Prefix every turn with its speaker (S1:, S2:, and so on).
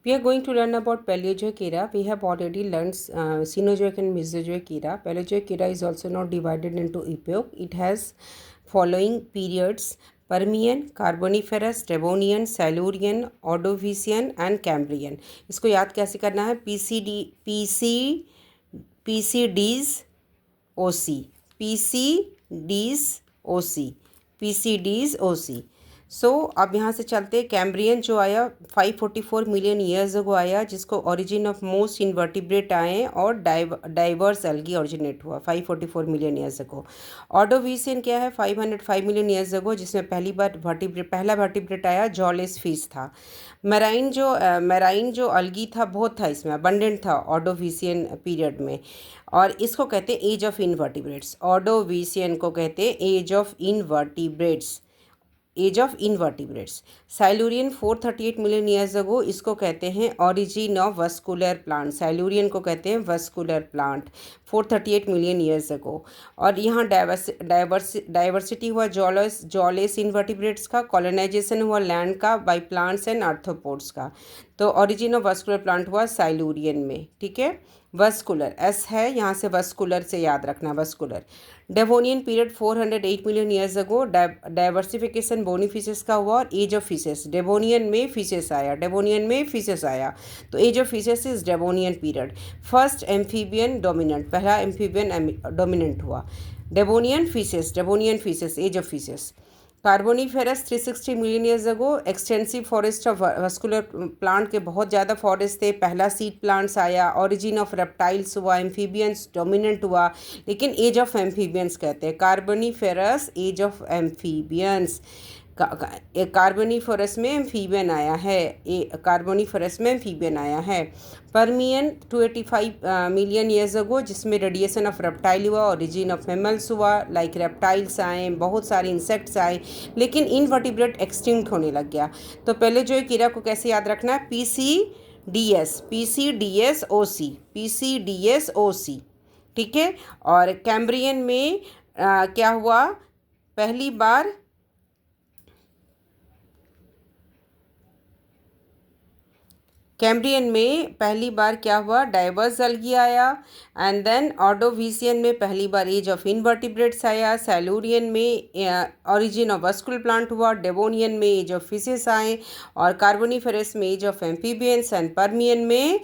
S1: We are going to learn about Paleozoic era. We have already learned Cenozoic and Mesozoic era. Paleozoic era is also not divided into epoch. It has following periods: Permian, Carboniferous, Devonian, Silurian, Ordovician and Cambrian. इसको याद कैसे करना है? PCDs OC, PCDs OC. सो अब यहाँ से चलते हैं। कैम्ब्रियन जो आया 544 मिलियन ईयर्स अगो आया, जिसको ओरिजिन ऑफ मोस्ट इन्वर्टिब्रेट आए और डाइवर्स एल्गी ओरिजिनेट हुआ 544 मिलियन ईयर्स अगो। ऑर्डोविशियन क्या है? 505 मिलियन ईयर्स अगो, जिसमें पहला वर्टिब्रेट आया, जॉलेस फिश था। मेराइन जो अलगी था बहुत था, इसमें अबंडेंट था ऑर्डोविशियन पीरियड में, और इसको कहते हैं एज ऑफ इनवर्टिब्रेट्स। ऑर्डोविशियन को कहते हैं age of invertebrates. Silurian 438 million years ago, इसको कहते हैं origin of vascular plant. Silurian को कहते हैं vascular plant 438 million years ago. और यहाँ डाइवर्सिटी हुआ जॉलेस इनवर्टिब्रेट्स का, कॉलोनाइजेशन हुआ लैंड का बाय प्लांट्स एंड आर्थ्रोपोड्स का। तो ओरिजिन ऑफ वस्कुलर प्लांट हुआ साइलूरियन में, ठीक है। वस्कुलर एस है, यहाँ से वस्कुलर से याद रखना, vascular. Devonian period 408 million years ago, diversification bony fishes का हुआ और एज ऑफ फिशेस। डेवोनियन में फिशेस आया, तो age of fishes is Devonian period. First amphibian dominant, पहला एम्फीबियन डोमिनेंट हुआ। Devonian fishes, age of fishes. Carboniferous 360 million years ago, extensive forest of vascular plant के बहुत ज़्यादा फॉरेस्ट थे। पहला सीड प्लांट्स आया, ओरिजिन ऑफ रेप्टाइल्स हुआ, amphibians dominant हुआ, लेकिन एज ऑफ एम्फीबियंस कहते हैं। Carboniferous age of amphibians. Carboniferous में एम्फीबियन आया है। परमियन 285 मिलियन ईयर्स अगो, जिसमें रेडिएशन ऑफ रेप्टाइल हुआ, ओरिजिन ऑफ मेमल्स हुआ, लाइक रेप्टाइल्स आए, बहुत सारे इंसेक्ट्स आए, लेकिन इनवर्टिब्रेट एक्सटिंक्ट होने लग गया। तो पहले जो एक इरा को कैसे याद रखना है? PCDS OC, ठीक है। और कैम्ब्रियन में क्या हुआ? पहली बार कैम्ब्रियन में पहली बार क्या हुआ? डाइवर्स एल्गी आया। एंड देन ऑर्डोविशियन में पहली बार एज ऑफ इनवर्टिब्रेट्स आया। सैलूरियन में ओरिजिन ऑफ वस्कुलर प्लांट हुआ। डेवोनियन में एज ऑफ फिशेस आए, और कार्बोनीफेरस में age of amphibians, and Permian में